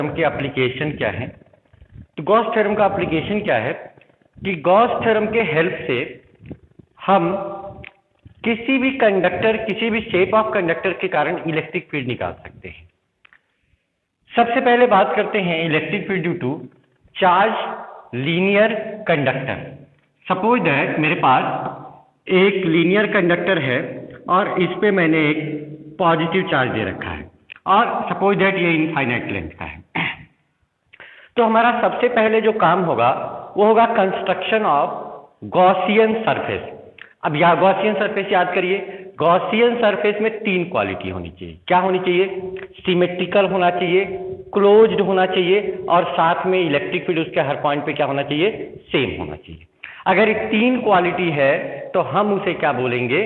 Theorem की application क्या है? तो गॉस थ्योरम का एप्लीकेशन क्या है कि गॉस थ्योरम के हेल्प से हम किसी भी कंडक्टर, किसी भी शेप ऑफ कंडक्टर के कारण इलेक्ट्रिक फील्ड निकाल सकते हैं। सबसे पहले बात करते हैं electric field due to charge linear conductor. Suppose that मेरे पास एक लीनियर कंडक्टर है और इस पे मैंने एक पॉजिटिव चार्ज दे रखा है और सपोज दैट ये इनफाइनाइट लेंथ का है। तो हमारा सबसे पहले जो काम होगा वो होगा कंस्ट्रक्शन ऑफ गॉसियन सरफेस। अब यह गॉसियन सरफेस याद करिए, गॉसियन सरफेस में तीन क्वालिटी होनी चाहिए। क्या होनी चाहिए? सिमेट्रिकल होना चाहिए, क्लोज्ड होना चाहिए और साथ में इलेक्ट्रिक फील्ड उसके हर पॉइंट पे क्या होना चाहिए? सेम होना चाहिए। अगर ये तीन क्वालिटी है तो हम उसे क्या बोलेंगे?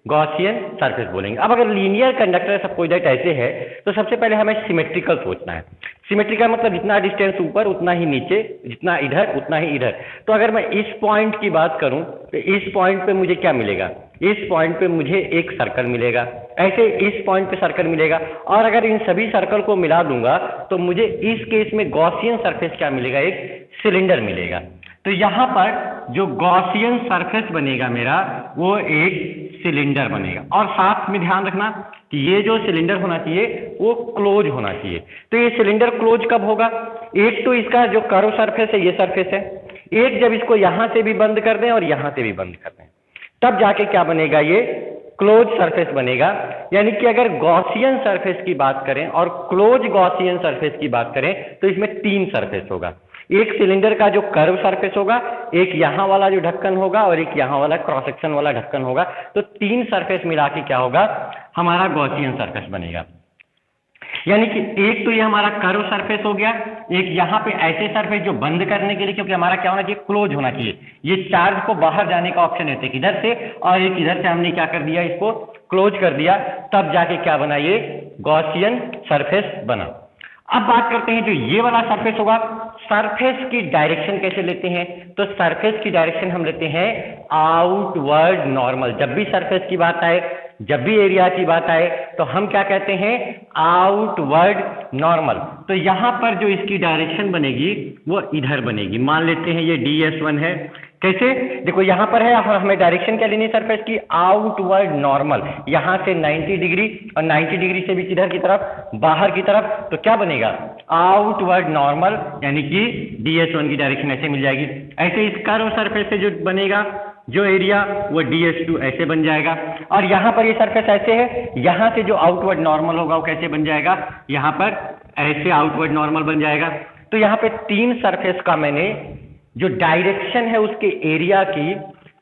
गॉसियन सरफेस बोलेंगे। अब अगर लीनियर कंडक्टर सपोज दैट ऐसे है तो सबसे पहले हमें सिमेट्रिकल सोचना है। सिमेट्रिकल मतलब जितना डिस्टेंस ऊपर उतना ही नीचे, जितना इधर उतना ही इधर। तो अगर मैं इस पॉइंट की बात करूं तो इस पॉइंट पे मुझे क्या मिलेगा? इस पॉइंट पे मुझे एक सर्कल मिलेगा, ऐसे इस पॉइंट पे सर्कल मिलेगा और अगर इन सभी सर्कल को मिला दूंगा तो मुझे इस केस में गॉसियन सरफेस क्या मिलेगा? एक सिलेंडर मिलेगा। तो यहां पर जो गॉसियन सरफेस बनेगा मेरा वो एक सिलेंडर बनेगा और साथ में ध्यान रखना कि ये जो सिलेंडर होना चाहिए वो क्लोज होना चाहिए। तो ये सिलेंडर क्लोज कब होगा? एक तो इसका जो कर्व सरफेस है ये सरफेस है, एक जब इसको यहां से भी बंद कर दें और यहां से भी बंद कर दें तब जाके क्या बनेगा? ये क्लोज सरफेस बनेगा। यानी कि अगर गॉसियन सरफेस की बात करें और क्लोज गॉसियन सरफेस की बात करें तो इसमें तीन सरफेस होगा। एक सिलेंडर का जो कर्व सरफेस होगा, एक यहां वाला जो ढक्कन होगा और एक यहां वाला क्रॉस सेक्शन वाला ढक्कन होगा। तो तीन सरफेस मिला के क्या होगा? हमारा गॉसियन सरफेस बनेगा। यानी कि एक तो ये हमारा कर्व सरफेस हो गया, एक यहाँ पे ऐसे सरफेस जो बंद करने के लिए, क्योंकि हमारा क्या होना चाहिए? क्लोज होना चाहिए। ये चार्ज को बाहर जाने का ऑप्शन है इधर से और एक इधर से हमने क्या कर दिया? इसको क्लोज कर दिया, तब जाके क्या बना? ये गॉसियन सरफेस बना। अब बात करते हैं जो ये वाला सरफेस होगा, सरफेस की डायरेक्शन कैसे लेते हैं? तो सरफेस की डायरेक्शन हम लेते हैं आउटवर्ड नॉर्मल। जब भी सरफेस की बात आए, जब भी एरिया की बात आए तो हम क्या कहते हैं? Outward normal. तो यहां पर जो इसकी डायरेक्शन बनेगी वो इधर बनेगी। मान लेते हैं ये DS1 है। कैसे? देखो यहां पर है, हमें डायरेक्शन क्या लेनी? सरफेस की आउटवर्ड नॉर्मल। यहां से 90 डिग्री और 90 डिग्री से भी किधर की तरफ? बाहर की तरफ। तो क्या बनेगा? आउटवर्ड नॉर्मल, यानी कि DS1 की डायरेक्शन ऐसे मिल जाएगी। ऐसे इस कर्व सरफेस से जो बनेगा जो एरिया वो DS2 ऐसे बन जाएगा और यहां पर ये सरफेस ऐसे है, यहां से जो आउटवर्ड नॉर्मल होगा वो कैसे बन जाएगा? यहां पर ऐसे आउटवर्ड नॉर्मल बन जाएगा। तो यहां पे तीन सरफेस का मैंने जो डायरेक्शन है उसके एरिया की,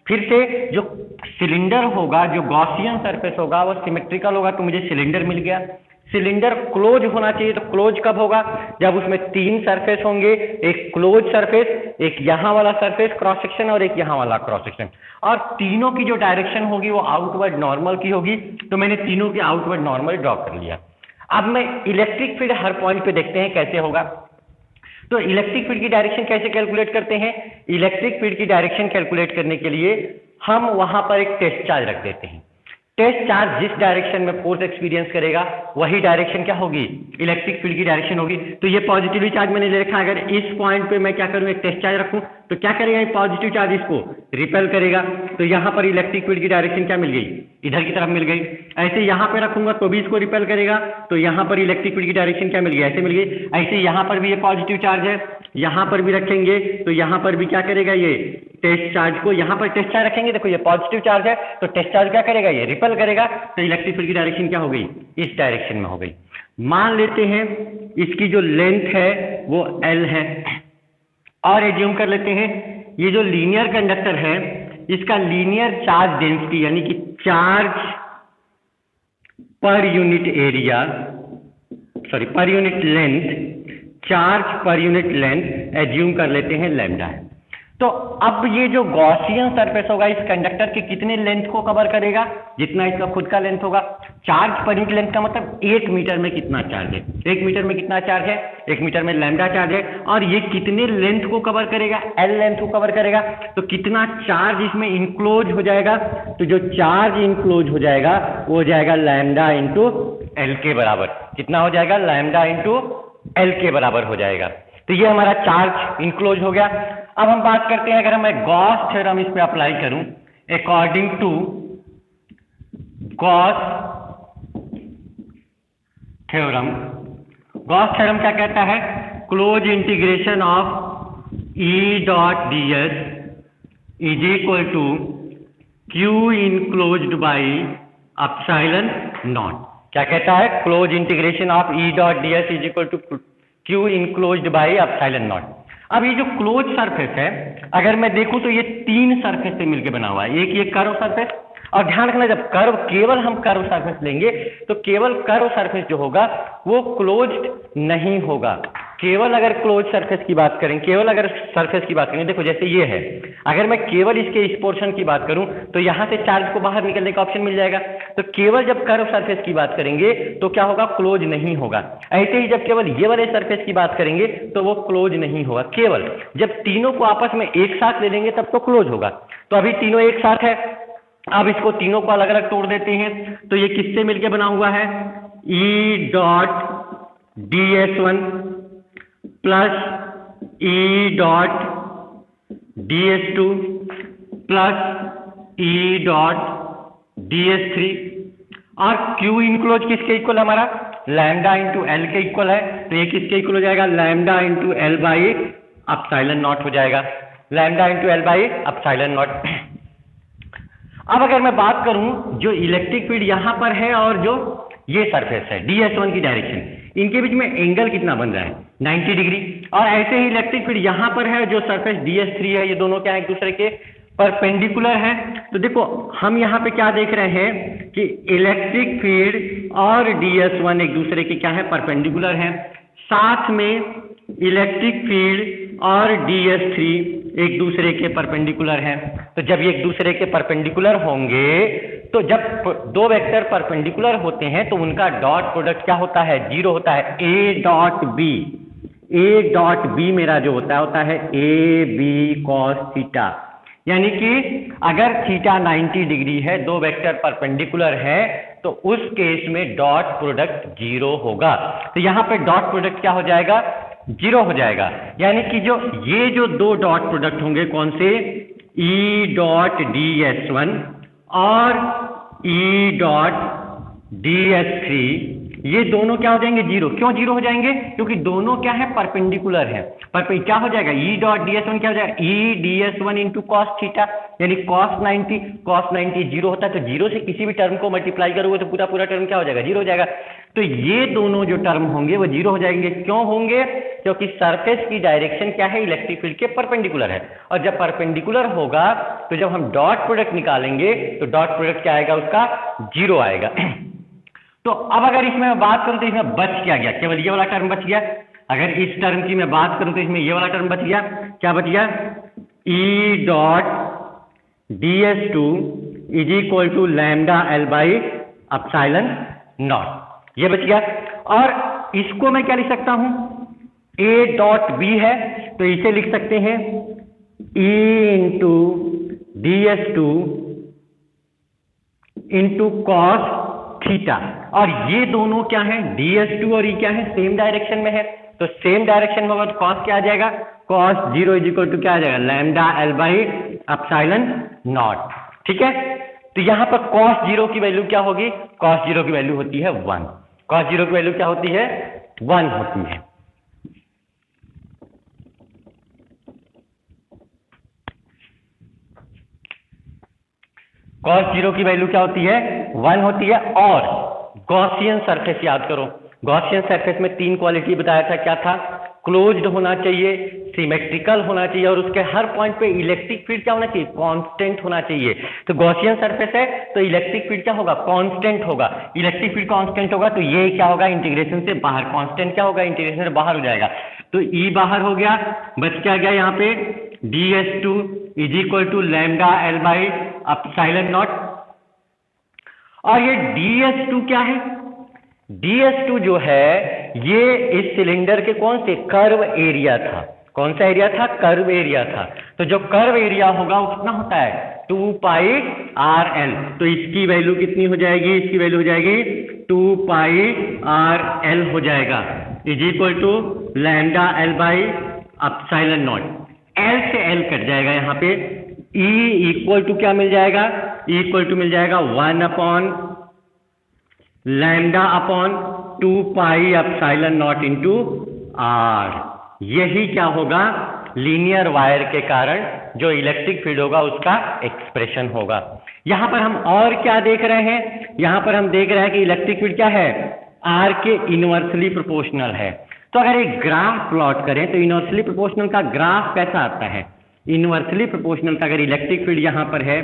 फिर से जो सिलेंडर होगा, जो गॉसियन सरफेस होगा वो सिमेट्रिकल होगा तो मुझे सिलेंडर मिल गया। सिलेंडर क्लोज होना चाहिए, तो क्लोज कब होगा? जब उसमें तीन सरफेस होंगे, एक क्लोज सरफेस, एक यहाँ वाला सरफेस क्रॉस सेक्शन और एक यहाँ वाला क्रॉस सेक्शन, और तीनों की जो डायरेक्शन होगी वो आउटवर्ड नॉर्मल की होगी। तो मैंने तीनों की आउटवर्ड नॉर्मल ड्रॉ कर लिया। अब मैं इलेक्ट्रिक फील्ड हर पॉइंट पे देखते हैं कैसे होगा। तो इलेक्ट्रिक फील्ड की डायरेक्शन कैसे कैलकुलेट करते हैं? इलेक्ट्रिक फील्ड की डायरेक्शन कैलकुलेट करने के लिए हम वहां पर एक टेस्ट चार्ज रख देते हैं। टेस्ट चार्ज जिस डायरेक्शन में फोर्स एक्सपीरियंस करेगा वही डायरेक्शन क्या होगी? इलेक्ट्रिक फील्ड की डायरेक्शन होगी। तो ये पॉजिटिव चार्ज मैंने ले रखा है। अगर इस पॉइंट पे मैं क्या करूं? एक टेस्ट चार्ज रखूं तो क्या करेगा? ये पॉजिटिव चार्ज इसको रिपेल करेगा। तो यहां पर इलेक्ट्रिक फील्ड की डायरेक्शन क्या मिल गई? इधर की तरफ मिल गई। ऐसे यहां पे रखूंगा तो भी इसको रिपेल करेगा, तो यहां पर इलेक्ट्रिक फील्ड की डायरेक्शन क्या मिल गई? ऐसे मिल गई। ऐसे यहां पर भी ये पॉजिटिव चार्ज है, यहां पर भी रखेंगे तो यहां पर भी क्या करेगा? ये टेस्ट चार्ज को यहां पर टेस्ट चार्ज रखेंगे, देखो ये पॉजिटिव चार्ज है तो टेस्ट चार्ज क्या करेगा? ये रिपेल करेगा। तो इलेक्ट्रिक फील्ड की डायरेक्शन क्या हो गई? इस डायरेक्शन में हो गई। मान लेते हैं इसकी जो लेंथ है वो L है और एज्यूम कर लेते हैं ये जो लीनियर कंडक्टर है इसका लीनियर चार्ज डेंसिटी, यानी कि charge per unit area, sorry per unit length, charge per unit length assume कर लेते हैं लैम्डा है। तो अब ये जो गॉसियन सरफेस होगा इस कंडक्टर के कितने लेंथ को कवर करेगा? जितना इसका खुद का लेंथ होगा। चार्ज पर यूनिट लेंथ का मतलब 1 मीटर में कितना चार्ज है? 1 मीटर में कितना चार्ज है? 1 मीटर में लैम्डा चार्ज है। और ये कितने लेंथ को कवर करेगा? L लेंथ को कवर करेगा। तो कितना चार्ज इसमें इनक्लोज हो जाएगा? तो जो चार्ज इनक्लोज हो जाएगा वो हो जाएगा लैम्डा इंटू L के बराबर। कितना हो जाएगा? लैम्डा इंटू एल के बराबर हो जाएगा। तो ये हमारा चार्ज इनक्लोज हो गया। अब हम बात करते हैं, अगर मैं गॉस थ्योरम इस पे अप्लाई करूं, according to Gauss theorem, Gauss theorem क्या कहता है, close integration of E dot D S is equal to Q enclosed by epsilon naught. क्या कहता है, close integration of E dot D S is equal to Q enclosed by epsilon naught. अब ये जो close surface है, अगर मैं देखूं तो ये तीन सरफेस से मिलकर बना हुआ है। एक ये कर्व सरफेस, और ध्यान रखना जब कर्व, केवल हम कर्व सरफेस लेंगे तो केवल कर्व सरफेस जो होगा वो क्लोज्ड नहीं होगा। केवल अगर क्लोज सरफेस की बात करें, केवल अगर सरफेस की बात करें, देखो जैसे ये है, अगर मैं केवल इसके इस पोर्शन की बात करूं तो यहां से चार्ज को बाहर निकलने का ऑप्शन मिल जाएगा। तो केवल जब कर्व सरफेस की बात करेंगे तो क्या होगा, क्लोज नहीं होगा। ऐसे ही जब केवल ये वाले सरफेस की बात करेंगे तो वो क्लोज नहीं होगा। केवल जब तीनों को आपस में एक साथ ले लेंगे तब तो क्लोज होगा। तो अभी तीनों एक साथ है, अब इसको तीनों को अलग अलग तोड़ देते हैं। तो ये किससे मिलके बना हुआ है, ई dot D S one plus E dot D S two plus E dot D S three, और क्यू इनक्लोज किसके इक्वल हमारा, लैम्डा इंटू एल के इक्वल है। तो ये किसके इक्वल हो जाएगा, lambda into L by epsilon not हो जाएगा, lambda into L by epsilon naught. अब अगर मैं बात करूं, जो इलेक्ट्रिक फील्ड यहां पर है और जो ये सरफेस है DS1 की डायरेक्शन, इनके बीच में एंगल कितना बन रहा है, 90 डिग्री। और ऐसे ही इलेक्ट्रिक फील्ड यहां पर है, जो सरफेस DS3 है, ये दोनों क्या है, एक दूसरे के परपेंडिकुलर है। तो देखो हम यहाँ पे क्या देख रहे हैं कि इलेक्ट्रिक फील्ड और DS1 एक दूसरे के क्या है, परपेंडिकुलर है। साथ में इलेक्ट्रिक फील्ड और DS3 एक दूसरे के परपेंडिकुलर हैं। तो जब ये एक दूसरे के परपेंडिकुलर होंगे, तो जब दो वेक्टर परपेंडिकुलर होते हैं तो उनका डॉट प्रोडक्ट क्या होता है, जीरो होता है। A dot B, A dot B मेरा जो होता है ए बी कॉस थीटा, यानी कि अगर थीटा 90 डिग्री है, दो वेक्टर परपेंडिकुलर है, तो उस केस में डॉट प्रोडक्ट जीरो होगा। तो यहां पे डॉट प्रोडक्ट क्या हो जाएगा, जीरो हो जाएगा। यानी कि ये जो दो डॉट प्रोडक्ट होंगे, कौन से, E dot D S one और E dot D S three, ये दोनों क्या हो जाएंगे, जीरो। क्यों जीरो हो जाएंगे, क्योंकि दोनों क्या है, परपेंडिकुलर है। पर क्या हो जाएगा, ई डॉट डी एस वन क्या हो जाएगा, E D S one into cos theta, यानी कॉस 90 जीरो होता है। तो जीरो से किसी भी टर्म को मल्टीप्लाई करोगे तो पूरा पूरा टर्म क्या हो जाएगा, जीरो हो जाएगा। तो ये दोनों जो टर्म होंगे वो जीरो हो जाएंगे। क्यों होंगे, क्योंकि सरफेस की डायरेक्शन क्या है, इलेक्ट्रिक फील्ड के परपेंडिकुलर है। और जब परपेंडिकुलर होगा तो जब हम डॉट प्रोडक्ट निकालेंगे तो डॉट प्रोडक्ट क्या आएगा, उसका जीरो आएगा। तो अब अगर इसमें मैं बात करूं तो इसमें बच क्या गया, केवल ये वाला टर्म बच गया। अगर इस टर्म की मैं बात करूं तो इसमें ये वाला टर्म बच गया। क्या बच गया, E dot D S two is equal to lambda L by epsilon naught, ये बच गया। और इसको मैं क्या लिख सकता हूं, ए डॉट बी है तो इसे लिख सकते हैं E into D S two into cos theta. और ये दोनों क्या है, DS2 और ई क्या है, सेम डायरेक्शन में है। तो सेम डायरेक्शन में होगा तो कॉस क्या आ जाएगा, cos zero is equal to क्या आ जाएगा, lambda L by epsilon naught. ठीक है, तो यहां पर कॉस जीरो की वैल्यू क्या होगी, कॉस जीरो की वैल्यू होती है 1। कॉस जीरो की वैल्यू क्या होती है, 1 होती है। कॉस जीरो की वैल्यू क्या होती है, 1 होती है। और गॉसियन सरफेस याद करो, गॉसियन सरफेस में 3 क्वालिटी बताया था, क्या था, क्लोज्ड होना चाहिए, सिमेट्रिकल होना चाहिए, और उसके हर पॉइंट पे इलेक्ट्रिक फील्ड क्या होना चाहिए, कांस्टेंट होना चाहिए। तो गॉसियन सरफेस है तो इलेक्ट्रिक फील्ड क्या होगा, कांस्टेंट होगा। इलेक्ट्रिक फील्ड कांस्टेंट होगा तो ये क्या होगा, इंटीग्रेशन से बाहर, कांस्टेंट क्या होगा, इंटीग्रेशन से बाहर हो जाएगा। तो ई बाहर हो गया, बच क्या गया यहाँ पे, DS2 is equal to lambda L by epsilon naught. और ये DS2 क्या है, DS2 जो है ये इस सिलेंडर के कौन से, कर्व एरिया था। कौन सा एरिया था, कर्व एरिया था। तो जो कर्व एरिया होगा वो कितना होता है, 2 पाई RL। तो इसकी वैल्यू कितनी हो जाएगी, इसकी वैल्यू हो जाएगी 2 पाई RL हो जाएगा। Is equal to lambda L by epsilon naught. L से एल कट जाएगा यहाँ पे, ई इक्वल टू क्या मिल जाएगा, ई इक्वल टू मिल जाएगा 1 upon lambda upon 2 pi epsilon naught into R. यही क्या होगा, लीनियर वायर के कारण जो इलेक्ट्रिक फील्ड होगा उसका एक्सप्रेशन होगा। यहां पर हम और क्या देख रहे हैं, यहां पर हम देख रहे हैं कि इलेक्ट्रिक फील्ड क्या है, आर के इनवर्सली प्रोपोर्शनल है। तो अगर एक ग्राफ प्लॉट करें तो इनवर्सली प्रोपोर्शनल का ग्राफ कैसा आता है, इनवर्सली प्रोपोर्शनल का अगर इलेक्ट्रिक फील्ड यहां पर है,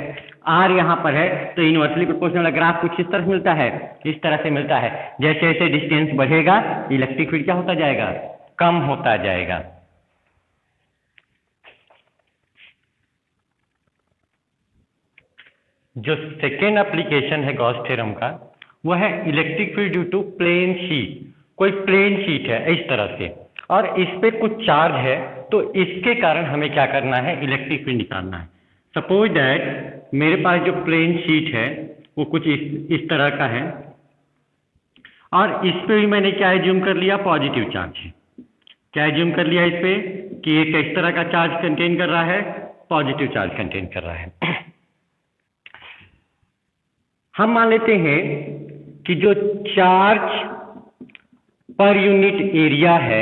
आर यहां पर है, तो इनवर्सली प्रोपोर्शनल ग्राफ कुछ इस तरह से मिलता है, इस तरह से मिलता है। जैसे जैसे डिस्टेंस बढ़ेगा इलेक्ट्रिक फील्ड क्या होता जाएगा, कम होता जाएगा। जो सेकेंड एप्लीकेशन है गॉस थ्योरम का वो है electric field due to plane sheet. कोई प्लेन शीट है इस तरह से और इस पे कुछ चार्ज है, तो इसके कारण हमें क्या करना है, इलेक्ट्रिक फील्ड निकालना है। सपोज दैट मेरे पास जो प्लेन शीट है वो कुछ इस तरह का है और इस पे भी मैंने क्या एज्यूम कर लिया, पॉजिटिव चार्ज है। क्या एज्यूम कर लिया इस पे कि एक इस तरह का चार्ज कंटेन कर रहा है, पॉजिटिव चार्ज कंटेन कर रहा है। हम मान लेते हैं कि जो चार्ज पर यूनिट एरिया है,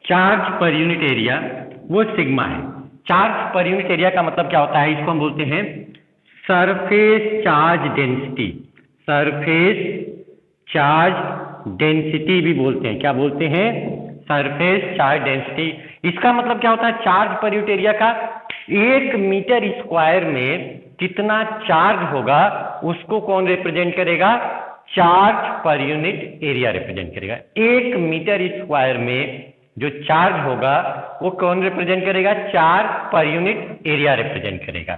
चार्ज पर यूनिट एरिया वो सिग्मा है। चार्ज पर यूनिट एरिया का मतलब क्या होता है, इसको हम बोलते हैं surface charge density. Surface charge density भी बोलते हैं, क्या बोलते हैं, सरफेस चार्ज डेंसिटी। इसका मतलब क्या होता है, चार्ज पर यूनिट एरिया का 1 मीटर स्क्वायर में कितना चार्ज होगा उसको कौन रिप्रेजेंट करेगा, charge per unit area represent करेगा। 1 मीटर स्क्वायर में जो चार्ज होगा वो कौन रिप्रेजेंट करेगा, charge per unit area represent करेगा।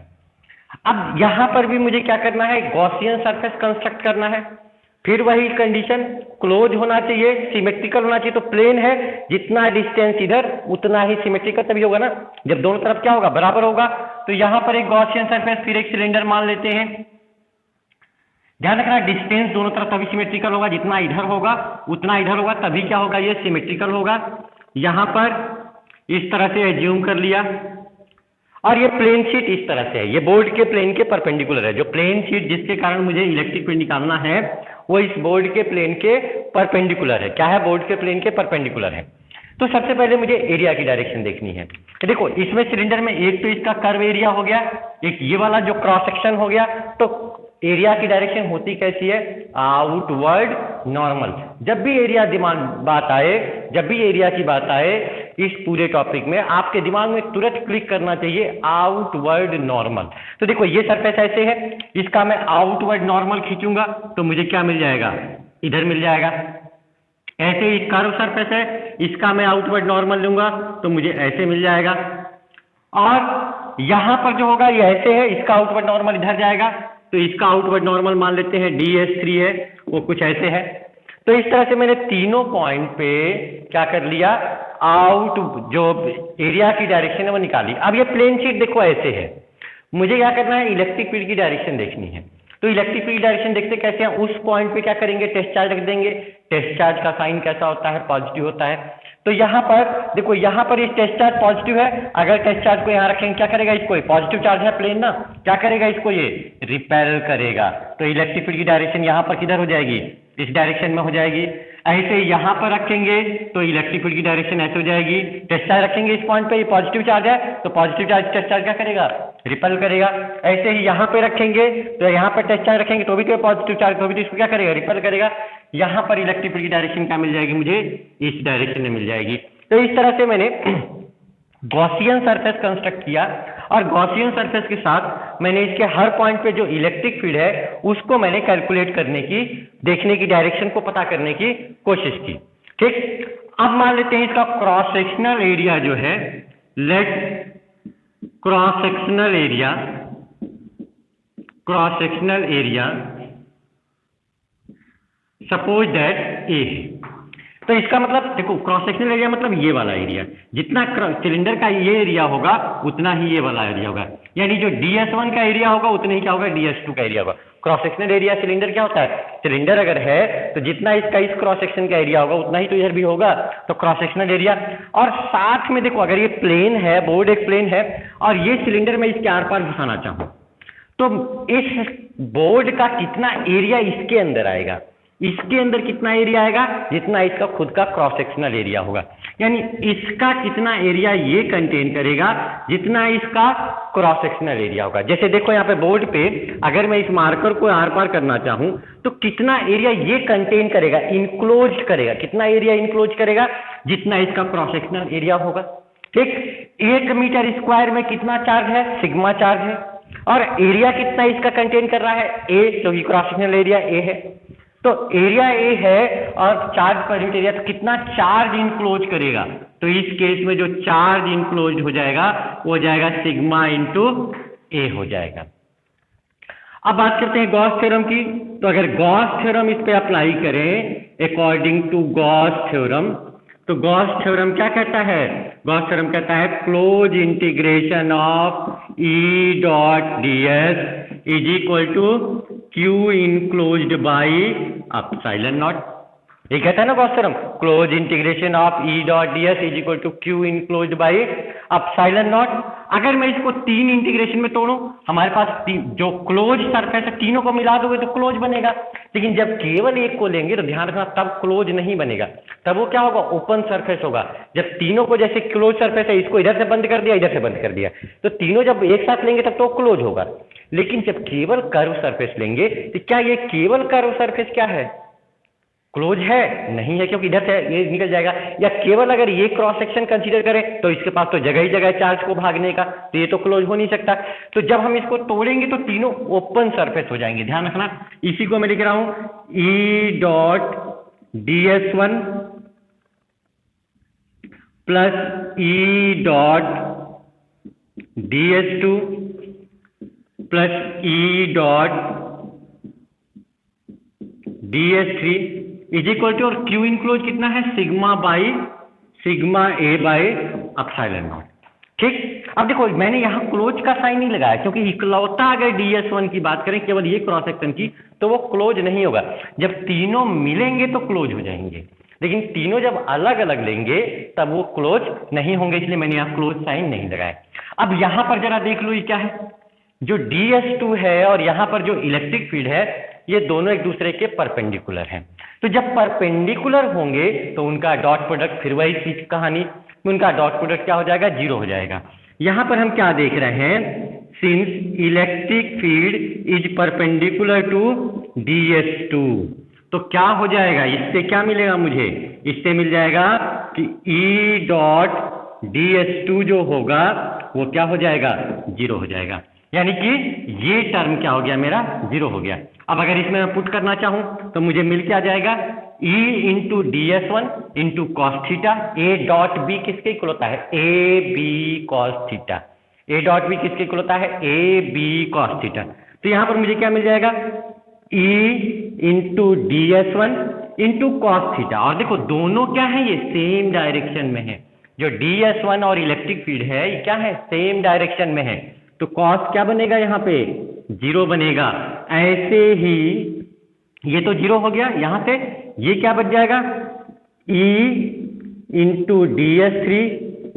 अब यहां पर भी मुझे क्या करना है, गॉसियन सरफेस कंस्ट्रक्ट करना है। फिर वही कंडीशन, क्लोज होना चाहिए, सिमेट्रिकल होना चाहिए। तो प्लेन है, जितना डिस्टेंस इधर उतना ही सिमेट्रिकल तभी होगा ना, जब दोनों तरफ क्या होगा, बराबर होगा। तो यहां पर एक गॉसियन सरफेस, फिर एक सिलेंडर मान लेते हैं। ध्यान रखना डिस्टेंस दोनों तरफ तभी सिमेट्रिकल होगा, जितना इधर होगा उतना इधर होगा, तभी क्या होगा, ये सिमेट्रिकल होगा। यहां पर इस तरह से एज्यूम कर लिया और ये प्लेन शीट इस तरह से है, ये बोर्ड के प्लेन के परपेंडिकुलर है। जो प्लेन शीट जिसके कारण मुझे इलेक्ट्रिक फील्ड निकालना है वो इस बोर्ड के प्लेन के परपेंडिकुलर है। क्या है, बोर्ड के प्लेन के परपेंडिकुलर है। तो सबसे पहले मुझे एरिया की डायरेक्शन देखनी है। देखो इसमें सिलेंडर में एक तो इसका कर्व एरिया हो गया, एक ये वाला जो क्रॉस सेक्शन हो गया। तो एरिया की डायरेक्शन होती कैसी है, आउटवर्ड नॉर्मल। जब भी एरिया बात आए, जब भी एरिया की बात आए इस पूरे टॉपिक में, आपके दिमाग में तुरंत क्लिक करना चाहिए आउटवर्ड नॉर्मल। तो देखो ये सरफेस ऐसे है, इसका मैं आउटवर्ड नॉर्मल खींचूंगा तो मुझे क्या मिल जाएगा, इधर मिल जाएगा। ऐसे ही कर्व सरफेस है, इसका मैं आउटवर्ड नॉर्मल लूंगा तो मुझे ऐसे मिल जाएगा। और यहां पर जो होगा ये ऐसे है, इसका आउटवर्ड नॉर्मल इधर जाएगा, तो इसका आउटवर्ड नॉर्मल मान लेते हैं DS3 है, वो कुछ ऐसे है। तो इस तरह से मैंने तीनों पॉइंट पे क्या कर लिया, आउट जो एरिया की डायरेक्शन है वो निकाली। अब ये प्लेन शीट देखो ऐसे है, मुझे क्या करना है, इलेक्ट्रिक फील्ड की डायरेक्शन देखनी है। तो इलेक्ट्रिक फील्ड डायरेक्शन देखते कैसे हैं, उस पॉइंट पे क्या करेंगे, टेस्ट चार्ज रख देंगे। टेस्ट चार्ज का साइन कैसा होता है, पॉजिटिव होता है। तो यहाँ पर देखो, यहाँ पर इस टेस्ट चार्ज पॉजिटिव है, अगर टेस्ट चार्ज को यहाँ रखेंगे क्या करेगा, इसको पॉजिटिव चार्ज है प्लेन ना, क्या करेगा, इसको ये रिपेल करेगा। तो इलेक्ट्रिक फील्ड की डायरेक्शन यहाँ पर किधर हो जाएगी, इस डायरेक्शन में हो जाएगी। ऐसे यहाँ पर रखेंगे तो इलेक्ट्रिक फील्ड की डायरेक्शन ऐसे हो जाएगी। टेस्ट चार्ज रखेंगे इस पॉइंट पे, ये पॉजिटिव चार्ज है तो पॉजिटिव चार्ज टेस्ट चार्ज क्या करेगा, रिपेल करेगा। ऐसे ही यहाँ पे रखेंगे तो यहाँ पर टेस्ट चार्ज रखेंगे तो भी तो पॉजिटिव चार्ज, तो भी तो इसको क्या करेगा, रिपेल करेगा। यहाँ पर इलेक्ट्रिक फील्ड की डायरेक्शन क्या मिल जाएगी, मुझे इस डायरेक्शन में मिल जाएगी। तो इस तरह से मैंने गॉसियन सरफेस कंस्ट्रक्ट किया और गॉसियन सरफेस के साथ मैंने इसके हर पॉइंट पे जो इलेक्ट्रिक फील्ड है उसको मैंने कैलकुलेट करने की, देखने की, डायरेक्शन को पता करने की कोशिश की। ठीक, अब मान लेते हैं इसका क्रॉस सेक्शनल एरिया जो है, let cross sectional area suppose that A. तो इसका मतलब देखो, क्रॉस सेक्शनल एरिया मतलब ये वाला एरिया, जितना सिलेंडर का ये एरिया होगा उतना ही ये वाला एरिया होगा। यानी जो DS1 का एरिया होगा उतना ही क्या होगा, DS2 का एरिया होगा। क्रॉस सेक्शनल एरिया सिलेंडर क्या होता है, सिलेंडर अगर है तो जितना इसका इस क्रॉस सेक्शन का एरिया होगा उतना ही तो इधर भी होगा, तो क्रॉस सेक्शनल एरिया। और साथ में देखो अगर ये प्लेन है, बोर्ड एक प्लेन है और ये सिलेंडर मैं इसके आर पार घुसाना चाहूं तो इस बोर्ड का कितना एरिया इसके अंदर आएगा, इसके अंदर कितना एरिया आएगा, जितना इसका खुद का क्रॉस सेक्शनल एरिया होगा, यानी इसका कितना एरिया ये कंटेन करेगा जितना इसका क्रॉस सेक्शनल एरिया होगा। जैसे देखो यहाँ पे बोर्ड पे अगर मैं इस मार्कर को आर पार करना चाहूं तो कितना एरिया ये कंटेन करेगा, इंक्लोज करेगा, कितना एरिया इंक्लोज करेगा, जितना इसका क्रॉस सेक्शनल एरिया होगा। ठीक, 1 मीटर स्क्वायर में कितना चार्ज है, सिग्मा चार्ज है, और एरिया कितना इसका कंटेन कर रहा है, ए, क्योंकि क्रॉस सेक्शनल एरिया ए है, तो एरिया ए है और चार्ज पर यूनिट एरिया, तो कितना चार्ज इनक्लोज करेगा, तो इस केस में जो चार्ज इनक्लोज हो जाएगा वो हो जाएगा सिग्मा इंटू ए हो जाएगा। अब बात करते हैं गॉस थ्योरम की, तो अगर गॉस थ्योरम इस पे अप्लाई करें अकॉर्डिंग टू गॉस थ्योरम, तो गॉस थ्योरम क्या कहता है, गॉस थ्योरम कहता है close integration of E dot D S is equal to Q enclosed by epsilon naught. ये कहता है ना Gauss theorem, close integration of E dot D S is equal to Q enclosed by epsilon naught. अगर मैं इसको 3 integration में तोड़ूं, हमारे पास जो क्लोज सरफेस है तीनों को मिला दोगे तो क्लोज बनेगा, लेकिन जब केवल एक को लेंगे तो ध्यान रखना तब क्लोज नहीं बनेगा, तब वो क्या होगा, ओपन सरफेस होगा। जब तीनों को, जैसे क्लोज सरफेस है, इसको इधर से बंद कर दिया, इधर से बंद कर दिया, तो तीनों जब एक साथ लेंगे तब तो क्लोज होगा। लेकिन जब केवल कर्व सरफेस लेंगे तो क्या ये केवल कर्व सरफेस क्या है, क्लोज है, नहीं है, क्योंकि इधर से ये निकल जाएगा। या केवल अगर ये क्रॉस सेक्शन कंसीडर करें तो इसके पास तो जगह ही जगह है चार्ज को भागने का, तो ये तो क्लोज हो नहीं सकता। तो जब हम इसको तोड़ेंगे तो तीनों ओपन सरफेस हो जाएंगे, ध्यान रखना। इसी को मैं लिख रहा हूं E dot D S one plus E dot D S two plus E dot D S three is equal to, और क्यू इनक्लोज कितना है, sigma A by epsilon naught. ठीक, अब देखो मैंने यहाँ क्लोज का साइन नहीं लगाया क्योंकि इकलौता अगर ds1 की बात करें केवल ये क्रॉस सेक्शन की तो वो क्लोज नहीं होगा। जब तीनों मिलेंगे तो क्लोज हो जाएंगे, लेकिन तीनों जब अलग अलग लेंगे तब वो क्लोज नहीं होंगे, इसलिए मैंने यहाँ क्लोज साइन नहीं लगाया। अब यहाँ पर जरा देख लो ये क्या है, जो ds2 है और यहाँ पर जो इलेक्ट्रिक फील्ड है ये दोनों एक दूसरे के परपेंडिकुलर हैं। तो जब परपेंडिकुलर होंगे तो उनका डॉट प्रोडक्ट, फिर वही चीज कहानी, उनका डॉट प्रोडक्ट क्या हो जाएगा, 0 हो जाएगा। यहां पर हम क्या देख रहे हैं, since electric field is perpendicular to ds2, तो क्या हो जाएगा, इससे क्या मिलेगा मुझे, इससे मिल जाएगा कि E डॉट ds2 जो होगा वो क्या हो जाएगा, 0 हो जाएगा। यानी कि ये टर्म क्या हो गया, मेरा 0 हो गया। अब अगर इसमें मैं पुट करना चाहूं तो मुझे मिल क्या जाएगा, E into ds1 into cos theta, A dot B किसके इक्वल होता है, A B cos theta, A dot B किसके इक्वल होता है, ए बी कॉस थीटा। तो यहां पर मुझे क्या मिल जाएगा, E into ds1 into cos theta, और देखो दोनों क्या है, ये सेम डायरेक्शन में है, जो ds1 और इलेक्ट्रिक फील्ड है ये क्या है, सेम डायरेक्शन में है, तो कॉस क्या बनेगा, यहाँ पे 0 बनेगा। ऐसे ही ये तो 0 हो गया, यहां से ये क्या बच जाएगा, E into ds3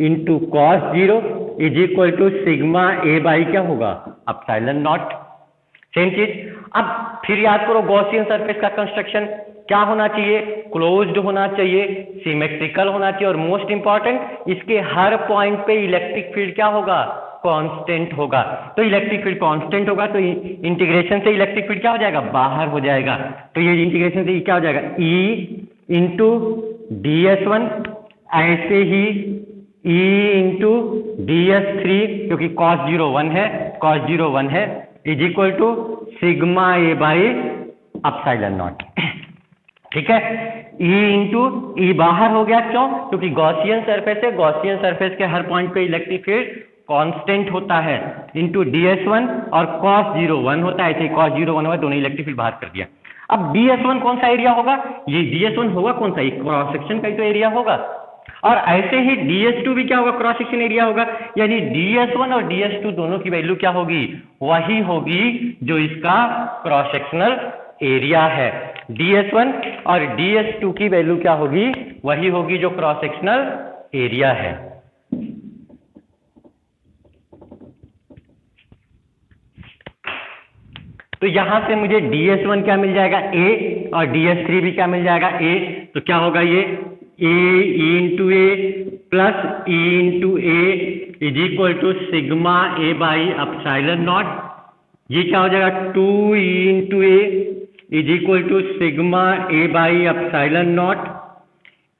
into cos 0 is equal to sigma A by क्या होगा, एप्सिलॉन नॉट। सेम चीज। अब फिर याद करो गॉसियन सरफेस का कंस्ट्रक्शन क्या होना चाहिए, क्लोज्ड होना चाहिए, सिमेट्रिकल होना चाहिए, और मोस्ट इंपॉर्टेंट इसके हर पॉइंट पे इलेक्ट्रिक फील्ड क्या होगा, कांस्टेंट होगा। तो इलेक्ट्रिक फील्ड कांस्टेंट होगा तो इंटीग्रेशन से इलेक्ट्रिक फील्ड क्या हो जाएगा, बाहर हो जाएगा। तो ये इंटीग्रेशन से क्या हो जाएगा, E इंटू ds1, ऐसे ही E इंटू ds3, क्योंकि cos 0 1 है, cos 0 1 है, is equal to sigma A by epsilon naught. ठीक है, E इंटू ई बाहर हो गया, क्यों, क्योंकि गॉसियन सरफेस है, गॉसियन सरफेस के हर पॉइंट पे इलेक्ट्रिक फील्ड कांस्टेंट होता है, इंटू ds1 और cos 0 1 होता है, ऐसे cos 0 1 हुआ, दोनों इलेक्ट्रिक फील्ड बाहर कर दिया। अब ds1 कौन सा एरिया होगा, ये ds1 होगा कौन सा, क्रॉस सेक्शन का ही तो एरिया होगा। और ऐसे ही DS2 भी क्या होगा, क्रॉस सेक्शन एरिया होगा, यानी DS1 और DS2 दोनों की वैल्यू क्या होगी, वही होगी जो इसका क्रॉस सेक्शनल एरिया है। DS1 और DS2 की वैल्यू क्या होगी, वही होगी जो क्रॉस सेक्शनल एरिया है। तो यहां से मुझे DS1 क्या मिल जाएगा, A, और DS3 भी क्या मिल जाएगा, A। तो क्या होगा ये A into A plus E into A is equal to sigma A by epsilon naught. ये क्या हो जाएगा 2 into A is equal to sigma A by epsilon naught.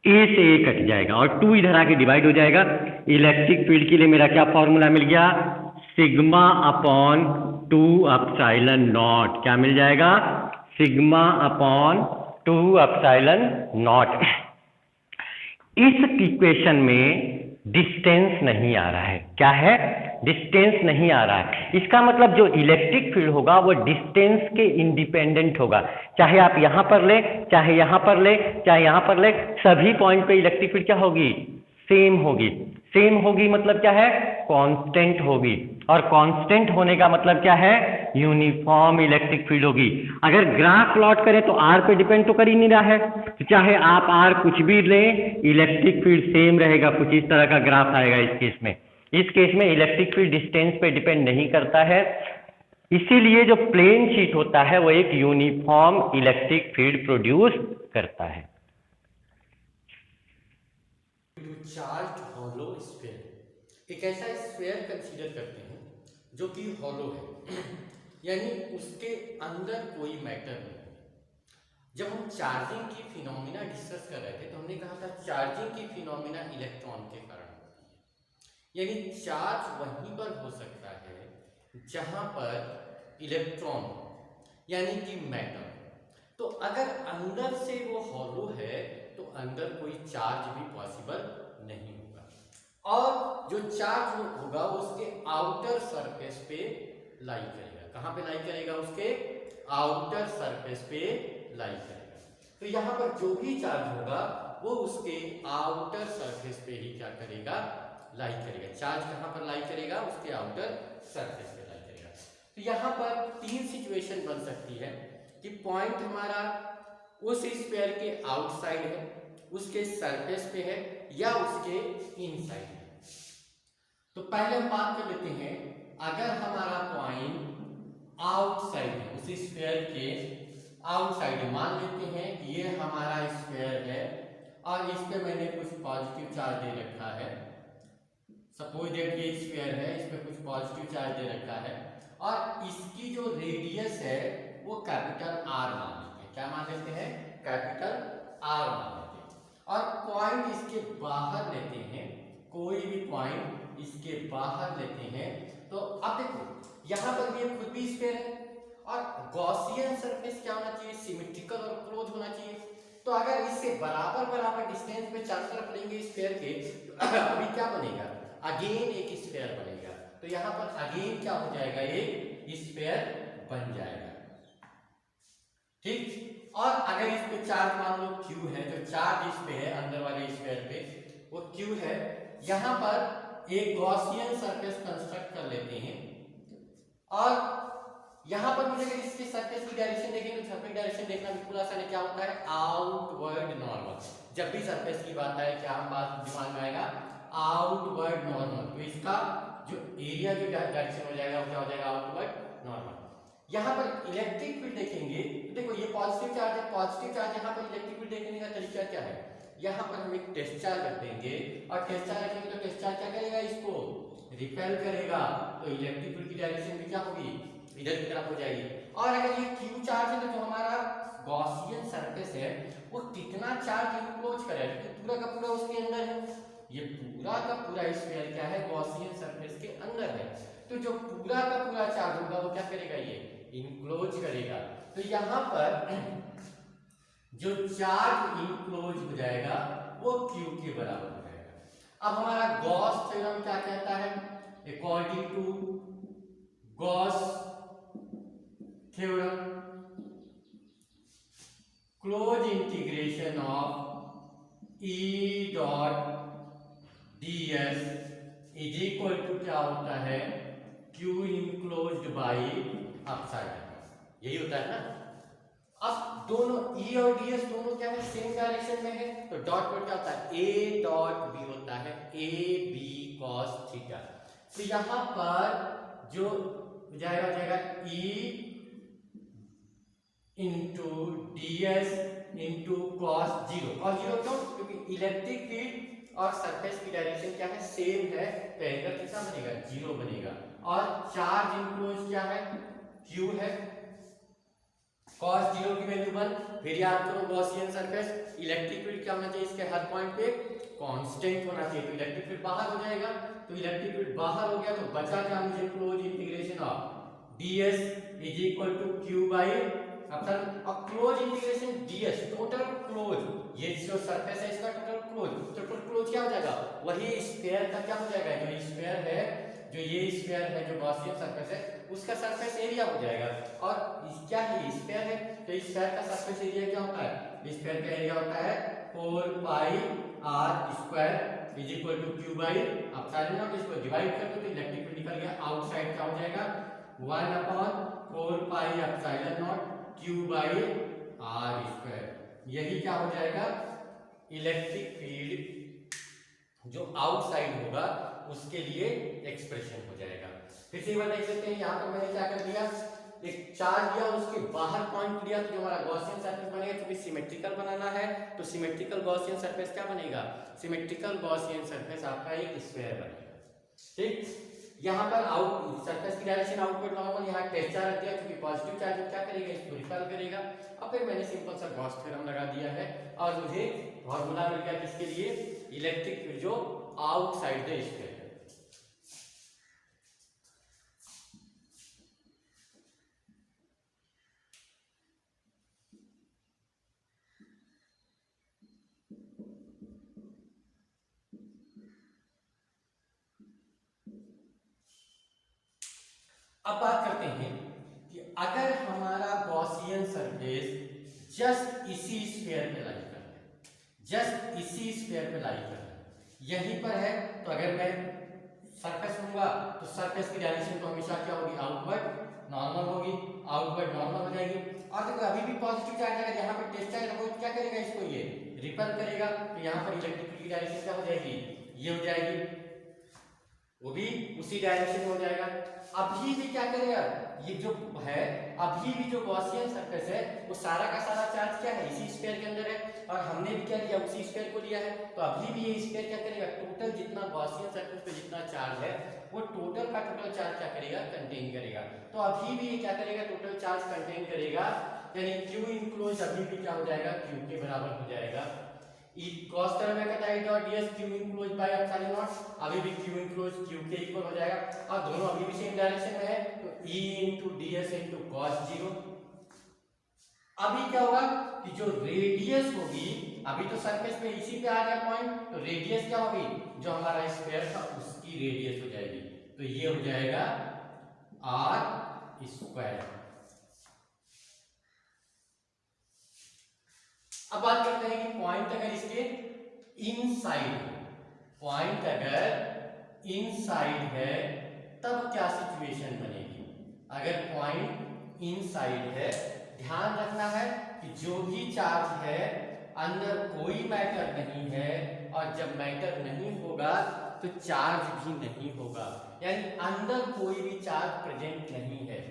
A से ए कट जाएगा और 2 इधर आके डिवाइड हो जाएगा। इलेक्ट्रिक फील्ड के लिए मेरा क्या फॉर्मूला मिल गया, सिग्मा अपॉन 2 अपसाइलन नॉट। क्या मिल जाएगा, सिग्मा अपॉन 2 अपसाइलन नॉट। इस इक्वेशन में डिस्टेंस नहीं आ रहा है, क्या है, डिस्टेंस नहीं आ रहा है। इसका मतलब जो इलेक्ट्रिक फील्ड होगा वो डिस्टेंस के इंडिपेंडेंट होगा, चाहे आप यहां पर ले, चाहे यहां पर ले, चाहे यहां पर ले, सभी पॉइंट पे इलेक्ट्रिक फील्ड क्या होगी, सेम होगी। सेम होगी मतलब क्या है, कांस्टेंट होगी, और कांस्टेंट होने का मतलब क्या है, यूनिफॉर्म इलेक्ट्रिक फील्ड होगी। अगर ग्राफ प्लॉट करें तो आर पे डिपेंड तो कर ही नहीं रहा है, तो चाहे आप आर कुछ भी लें, इलेक्ट्रिक फील्ड सेम रहेगा। कुछ इस तरह का ग्राफ आएगा इस केस में। इस केस में इलेक्ट्रिक फील्ड डिस्टेंस पे डिपेंड नहीं करता है, इसीलिए जो प्लेन शीट होता है वो एक यूनिफॉर्म इलेक्ट्रिक फील्ड प्रोड्यूस करता है। चार्ज हॉलो स्फीयर, एक ऐसा स्फीयर कंसीडर करते हैं जो कि हॉलो है यानी उसके अंदर कोई मैटर नहीं है। जब हम चार्जिंग की फिनोमिना डिस्कस कर रहे थे तो हमने कहा था चार्जिंग की फिनोमिना इलेक्ट्रॉन के कारण होती है, यानी चार्ज वहीं पर हो सकता है जहां पर इलेक्ट्रॉन यानी कि मैटर। तो अगर अंदर से वो हॉलो है तो अंदर कोई चार्ज भी पॉसिबल नहीं होगा, और जो चार्ज होगा उसके आउटर सरफेस पे लाई करेगा। कहां पे लाई करेगा, उसके आउटर सरफेस पे लाई करेगा। तो यहां पर जो भी चार्ज होगा वो उसके आउटर सरफेस पे ही क्या करेगा, लाई करेगा। चार्ज कहां पर लाई करेगा, उसके आउटर सरफेस पे लाई करेगा। तो यहां पर 3 सिचुएशन बन सकती है कि पॉइंट हमारा उस स्फीयर के आउटसाइड है, उसके सरफेस पे है, या उसके इनसाइड है। तो पहले हम बात कर लेते हैं, अगर हमारा पॉइंट आउटसाइड है, उस स्फीयर के आउटसाइड है, मान लेते हैं कि ये हमारा स्फीयर है और इस पे मैंने कुछ पॉजिटिव चार्ज दे रखा है। सपोज दैट ये स्फीयर है, इस पे कुछ पॉजिटिव चार्ज दे रखा है और इसकी जो रेडियस है वो कैपिटल आर मान लेते हैं। क्या मान लेते हैं, कैपिटल आर मान लेते हैं। और पॉइंट इसके बाहर लेते हैं, कोई भी पॉइंट इसके बाहर लेते हैं। तो अब देखो यहां पर भी खुद भी स्फीयर है और गॉसियन सरफेस क्या होना चाहिए, सिमेट्रिकल और क्लोज होना चाहिए। तो अगर इससे बराबर बराबर डिस्टेंस पे चारों तरफ लेंगे स्फीयर के, तो अभी क्या बनेगा, अगेन एक स्फीयर बनेगा। तो यहां पर अगेन क्या हो जाएगा, एक स्फीयर बन जाएगा। ठीक, और अगर इस पे चार्ज मान लो Q है, तो चार्ज इस पे है अंदर वाले स्फीयर पे, वो Q है। यहां पर एक गॉसियन सरफेस कंस्ट्रक्ट कर लेते हैं और यहां पर मुझे अगर इसके सरफेस की डायरेक्शन देखेंगे तो सरफेस डायरेक्शन देखना बिल्कुल आसान है। क्या होता है, आउटवर्ड नॉर्मल। जब भी सरफेस की बात आए क्या हम बात दिमाग में आएगा, आउटवर्ड नॉर्मल। तो इसका जो एरिया जो डायरेक्शन हो जाएगा वो क्या हो जाएगा, आउटवर्ड नॉर्मल। यहां पर इलेक्ट्रिक फील्ड देखेंगे तो देखो ये पॉजिटिव चार्ज है, पॉजिटिव चार्ज यहां पर इलेक्ट्रिक फील्ड देखने का तरीका क्या है, यहां पर हम एक टेस्ट चार्ज रख देंगे और टेस्ट चार्ज रखेंगे तो टेस्ट चार्ज क्या करेगा, इसको रिपेल करेगा। तो इलेक्ट्रिक फील्ड की डायरेक्शन भी क्या होगी, इधर की तरफ हो जाएगी। और अगर ये क्यू चार्ज है तो जो हमारा गॉसियन सरफेस है वो कितना चार्ज इनक्लोज करेगा, क्योंकि पूरा का पूरा उसके अंदर है। ये पूरा का पूरा स्फीयर क्या है, गॉसियन सरफेस के अंदर है। तो जो पूरा का पूरा चार्ज होगा वो क्या करेगा, ये इनक्लोज करेगा। तो यहां पर जो चार्ज इनक्लोज हो जाएगा वो Q के बराबर हो जाएगा। अब हमारा गॉस थ्योरम क्या कहता है, according to Gauss theorem close integration of E dot ds is equal to क्या होता है, q इनक्लोज्ड बाई एप्सिलॉन। यही होता है ना। अब दोनों E और ds दोनों क्या है, सेम डायरेक्शन में है, तो डॉट प्रोडक्ट क्या होता है, a डॉट b होता है a b cos थीटा। तो यहां पर जो जाएगा E into ds into cos zero. cos zero क्यों, क्योंकि इलेक्ट्रिक फील्ड और सरफेस की डायरेक्शन क्या है, सेम है, तो एंगल कितना बनेगा, जीरो बनेगा। और चार्ज इनक्लोज क्या है, q है, cos जीरो की वैल्यू 1। फिर याद करो गॉसियन सरफेस, इलेक्ट्रिक फील्ड क्या होना चाहिए, इसके हर पॉइंट पे कांस्टेंट होना चाहिए, तो इलेक्ट्रिक फील्ड बाहर हो जाएगा। तो इलेक्ट्रिक फील्ड बाहर हो गया तो बचा क्या मुझे, close integration of ds is equal to q by epsilon. अब close integration ds total close, ये जो सरफेस है इसका टोटल क्लोज, टोटल क्लोज क्या हो जाएगा, वही स्फीयर का क्या हो जाएगा, जो स्फीयर है, जो ये स्फीयर है, जो गॉसियन सरफेस है, उसका सरफेस एरिया हो जाएगा। और क्या है, स्फीयर है, तो स्फीयर का सरफेस एरिया क्या होता है, स्फीयर का एरिया होता है 4 pi r square is equal to q by epsilon naught. इसको डिवाइड कर दो तो इलेक्ट्रिक फील्ड निकल गया, आउटसाइड क्या हो जाएगा, 1 upon 4 pi epsilon naught q by r square. यही क्या हो जाएगा, इलेक्ट्रिक फील्ड जो आउटसाइड होगा उसके लिए एक्सप्रेशन हो जाएगा। फिर से एक बार देख लेते हैं, यहाँ पर मैंने क्या कर दिया, एक चार्ज दिया, उसके बाहर पॉइंट लिया, तो जो हमारा गॉसियन सरफेस बनेगा, क्योंकि सिमेट्रिकल बनाना है, तो सिमेट्रिकल गॉसियन सरफेस क्या बनेगा, सिमेट्रिकल गॉसियन सरफेस आपका एक स्फीयर बनेगा। ठीक, यहाँ पर आउट सरफेस की डायरेक्शन आउटवर्ड नॉर्मल, यहाँ टेस्ट चार्ज दिया, क्योंकि पॉजिटिव चार्ज क्या करेगा, इसको रिपेल करेगा। अब फिर मैंने सिंपल सा गॉस थ्योरम लगा दिया है और मुझे फॉर्मूला मिल गया किसके लिए, इलेक्ट्रिक फील्ड जो आउटसाइड द स्फीयर। अब बात करते हैं कि अगर हमारा गॉसियन सरफेस जस्ट इसी स्फीयर पे लाई कर है, जस्ट इसी स्फीयर पे लाई कर है, यहीं पर है, तो अगर मैं सरफेस लूंगा तो सरफेस की डायरेक्शन तो हमेशा क्या होगी, आउटवर्ड नॉर्मल होगी, आउटवर्ड नॉर्मल हो जाएगी। और देखो अभी भी पॉजिटिव चार्ज है, यहाँ पर टेस्ट चार्ज हो, क्या करेगा, इसको ये रिपेल करेगा, तो यहाँ पर इलेक्ट्रिक फील्ड की डायरेक्शन क्या हो जाएगी, ये हो जाएगी, वो भी उसी डायरेक्शन में हो जाएगा। अभी भी क्या करेगा, ये जो है, अभी भी जो गॉसियन सरफेस है वो सारा का सारा चार्ज क्या है, इसी स्फीयर के अंदर है, और हमने भी क्या लिया, उसी स्फीयर को लिया है, तो अभी भी ये स्फीयर क्या करेगा, टोटल जितना गॉसियन सरफेस पे जितना चार्ज है वो टोटल का टोटल चार्ज क्या करेगा, कंटेन करेगा। तो अभी भी ये क्या करेगा, टोटल चार्ज कंटेन करेगा, यानी q इनक्लोज अभी भी क्या हो जाएगा, q के बराबर हो जाएगा। cos थ्योरम में कहता है dot ds q enclose by epsilon not, अभी भी q इनक्लोज q के इक्वल हो जाएगा, और दोनों अभी भी सेम डायरेक्शन में है, तो e into ds into cos zero. अभी क्या होगा कि जो रेडियस होगी, अभी तो सरफेस पे इसी पे आ गया पॉइंट, तो रेडियस क्या होगी, जो हमारा स्फीयर था उसकी रेडियस हो जाएगी, तो ये हो जाएगा r स्क्वायर। अब बात करते हैं कि पॉइंट अगर इसके इनसाइड, पॉइंट अगर इनसाइड है तब क्या सिचुएशन बनेगी। अगर पॉइंट इनसाइड है, ध्यान रखना है कि जो भी चार्ज है अंदर कोई मैटर नहीं है, और जब मैटर नहीं होगा तो चार्ज भी नहीं होगा, यानी अंदर कोई भी चार्ज प्रेजेंट नहीं है।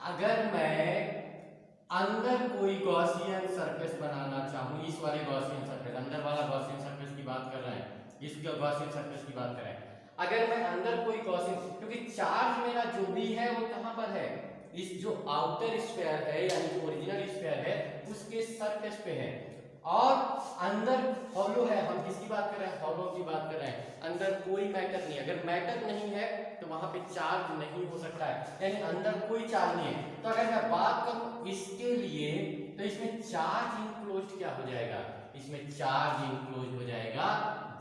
अगर मैं अंदर कोई गॉसियन सरफेस बनाना चाहूं, इस वाले गॉसियन सरफेस, अंदर वाला गॉसियन सरफेस की बात कर रहे हैं, इस गॉसियन सरफेस की बात कर रहे हैं, अगर मैं अंदर कोई गॉसियन, क्योंकि चार्ज मेरा जो भी है वो कहां पर है, इस जो आउटर स्फीयर है यानी जो ओरिजिनल स्फीयर है उसके सरफेस पे है, और अंदर हॉलो है, हम किसकी बात कर रहे हैं, हॉलो की बात कर रहे हैं, अंदर कोई मैटर नहीं है। अगर मैटर नहीं है तो वहां पे चार्ज नहीं हो सकता है, यानी अंदर कोई चार्ज नहीं है। तो अगर मैं बात करूं इसके लिए, तो इसमें चार्ज इनक्लोज्ड क्या हो जाएगा, इसमें चार्ज इनक्लोज हो जाएगा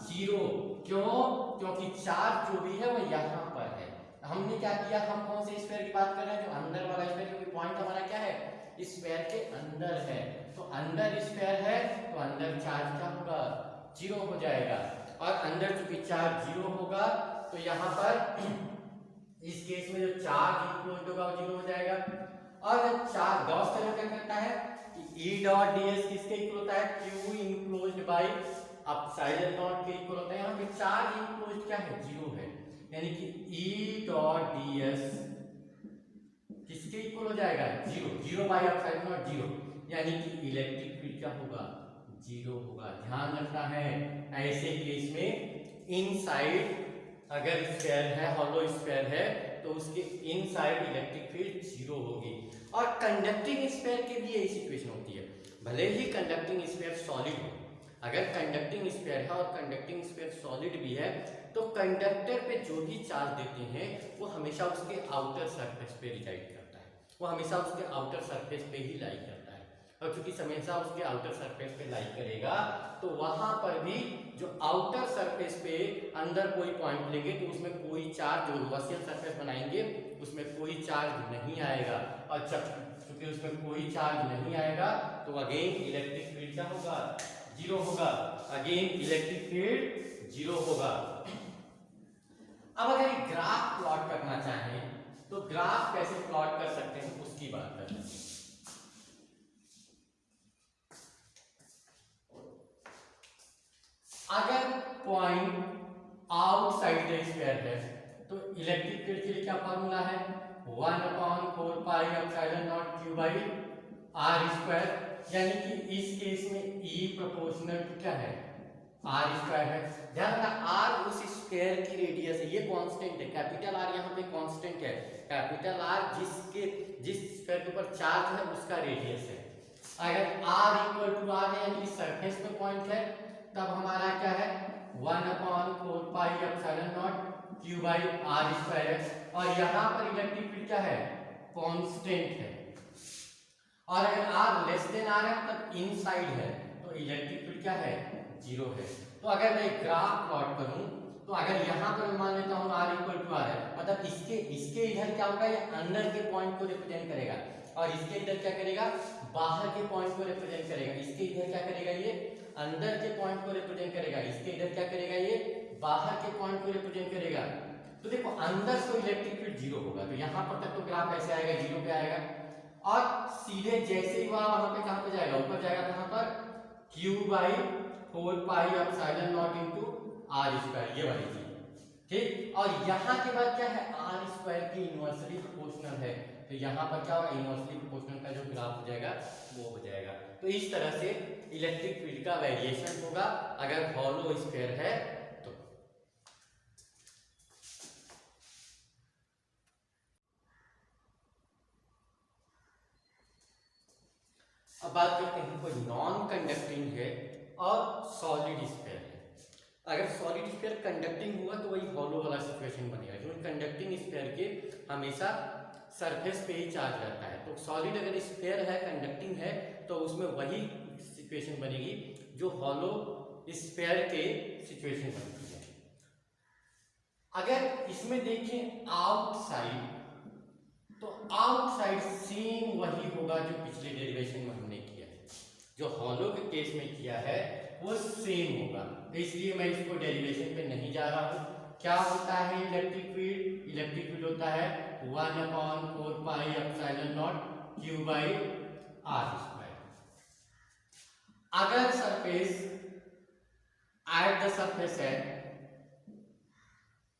जीरो। क्यों, क्योंकि चार्ज जो भी है वो यहाँ पर है। हमने क्या किया, हम कौन से स्फीयर की बात कर रहे हैं, जो अंदर वाला स्फीयर, क्योंकि पॉइंट हमारा क्या है, स्फीयर के अंदर है, तो अंदर स्फीयर है तो अंदर चार्ज क्या होगा, जीरो हो जाएगा। और अंदर चूंकि चार्ज जीरो होगा तो यहाँ पर इस केस में जो चार्ज इंक्लोज होगा वो जीरो हो जाएगा। और चार्ज गॉस थ्योरम क्या कहता है कि E डॉट ds किसके इक्वल होता है, Q enclosed by epsilon not के इक्वल होता है। यहाँ पे चार्ज इंक्लोज्ड क्या है, जीरो है, यानी कि E डॉट ds किसके इक्वल हो जाएगा, zero, zero by epsilon not zero, यानी कि इलेक्ट्रिक फील्ड क्या होगा, जीरो होगा। ध्यान रखना है ऐसे केस में इनसाइड अगर स्फीयर है, हॉलो स्फीयर है, तो उसके इनसाइड इलेक्ट्रिक फील्ड जीरो होगी। और कंडक्टिंग स्फीयर के लिए यही सिचुएशन होती है, भले ही कंडक्टिंग स्फीयर सॉलिड हो, अगर कंडक्टिंग स्फीयर है और कंडक्टिंग स्फीयर सॉलिड भी है तो कंडक्टर पे जो भी चार्ज देते हैं वो हमेशा उसके आउटर सरफेस पे रिजाइड करता है, वो हमेशा उसके आउटर सरफेस पे ही लाई करता है। और चूंकि हमेशा उसके आउटर सरफेस पे लाई करेगा तो वहां पर भी जो आउटर सरफेस पे अंदर कोई पॉइंट लेंगे तो उसमें कोई चार्ज, जो गॉसियन सरफेस बनाएंगे उसमें कोई चार्ज नहीं आएगा। और चूंकि उसमें कोई चार्ज नहीं आएगा तो अगेन इलेक्ट्रिक फील्ड क्या होगा, जीरो होगा, अगेन इलेक्ट्रिक फील्ड जीरो होगा। अब अगर ग्राफ प्लॉट करना चाहें तो ग्राफ कैसे प्लॉट कर सकते हैं उसकी बात करते हैं। अगर पॉइंट आउटसाइड द स्फीयर है तो इलेक्ट्रिक फील्ड के लिए क्या फॉर्मूला है, 1/4 epsilon naught q by r square, यानी कि इस केस में E प्रोपोर्शनल टू क्या है, r स्क्वायर है। ध्यान रखना r उस स्फीयर की रेडियस है, ये कांस्टेंट है, कैपिटल R यहाँ पे कांस्टेंट है, कैपिटल R जिस स्फीयर के ऊपर चार्ज है उसका रेडियस है। अगर r इक्वल टू r है यानी कि सरफेस पे पॉइंट है तब हमारा क्या है 1/4 epsilon naught q by r square है। और यहाँ पर इलेक्ट्रिक फील्ड क्या है, कांस्टेंट है। और अगर r लेस देन r है मतलब इनसाइड है तो इलेक्ट्रिक फील्ड क्या है, जीरो है। तो अगर मैं ग्राफ प्लॉट करूं तो अगर यहाँ पर मान लेता हूँ r इक्वल टू r है, मतलब इसके इधर क्या होगा, ये अंदर के पॉइंट को रिप्रेजेंट करेगा और इसके इधर क्या करेगा, बाहर के पॉइंट को रिप्रेजेंट करेगा। इसके इधर क्या करेगा, ये अंदर के पॉइंट को रिप्रेजेंट करेगा, इसके इधर क्या करेगा, ये बाहर के पॉइंट को रिप्रेजेंट करेगा। तो देखो अंदर तो इलेक्ट्रिक फील्ड जीरो होगा, तो यहाँ पर तक तो ग्राफ ऐसे आएगा, जीरो पे आएगा। और सीधे जैसे ही वहां पे कहां पे जाएगा, ऊपर जाएगा, कहां पर, q by 4 epsilon not into r square, ये वाली चीज, ठीक। और यहाँ के बाद क्या है, r स्क्वायर की इनवर्सली प्रोपोर्शनल है, तो यहाँ पर क्या होगा, इनवर्सली प्रोपोर्शनल का जो ग्राफ हो जाएगा वो हो जाएगा। तो इस तरह से इलेक्ट्रिक फील्ड का वेरिएशन होगा अगर हॉलो स्फीयर है तो। अब बात करते हैं कोई नॉन कंडक्टिंग है और सॉलिड स्फीयर है। अगर सॉलिड स्फीयर कंडक्टिंग हुआ तो वही हॉलो वाला सिचुएशन बनेगा, क्योंकि कंडक्टिंग स्फीयर के हमेशा सरफेस पे ही चार्ज रहता है। तो सॉलिड अगर स्फीयर है, कंडक्टिंग है, तो उसमें वही सिचुएशन बनेगी जो हॉलो स्फीयर के सिचुएशन बनती है। अगर इसमें देखें आउटसाइड, तो आउटसाइड सेम वही होगा जो पिछले डेरिवेशन में हमने किया है, जो हॉलो के केस में किया है वो सेम होगा। तो इसलिए मैं इसको डेरिवेशन पे नहीं जा रहा हूं। क्या होता है इलेक्ट्रिक फील्ड, इलेक्ट्रिक फील्ड होता है 1/4 epsilon naught q by r square. अगर सरफेस एट द सरफेस है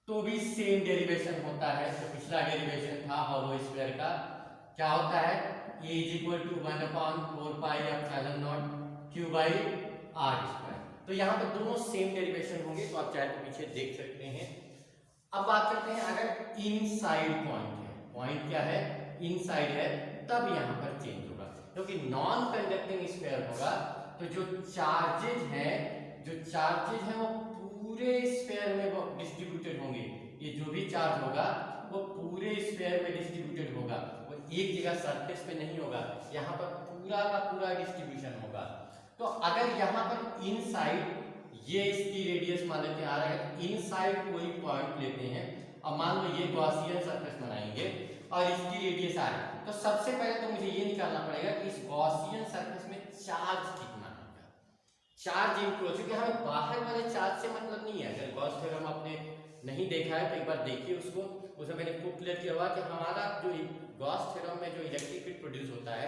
तो भी सेम डेरिवेशन होता है। तो पिछला डेरिवेशन था हॉलो स्फीयर का, क्या होता है, a is equal to 1/4 epsilon naught q by r square. तो यहाँ पे दोनों सेम डेरिवेशन होंगे, तो आप चाहे तो पीछे देख सकते हैं। अब बात करते हैं अगर इनसाइड पॉइंट है, पॉइंट क्या है, इनसाइड है, तब यहाँ पर चेंज होगा, क्योंकि नॉन कंडक्टिंग स्फीयर होगा तो जो चार्जेज हैं वो पूरे स्फीयर में वो डिस्ट्रीब्यूटेड होंगे। ये जो भी चार्ज होगा वो पूरे स्फीयर में डिस्ट्रीब्यूटेड होगा, वो एक जगह सरफेस पे नहीं होगा, यहाँ पर पूरा का पूरा डिस्ट्रीब्यूशन होगा। तो अगर यहाँ पर इनसाइड, ये इसकी रेडियस मान लेते हैं आ रहा है, इनसाइड कोई पॉइंट लेते हैं और मान लो ये गॉसियन सरफेस बनाएंगे और इसकी रेडियस आ रही है, तो सबसे पहले तो मुझे ये निकालना पड़ेगा कि इस गॉसियन सरफेस में चार्ज कितना होगा। चार्ज इनक्लोज, क्योंकि हमें बाहर वाले चार्ज से मतलब नहीं है। अगर गॉस थ्योरम आपने नहीं देखा है तो एक बार देखिए उसको, उसमें मैंने खूब क्लियर किया हुआ कि हमारा जो गॉस थ्योरम में जो इलेक्ट्रिक फील्ड प्रोड्यूस होता है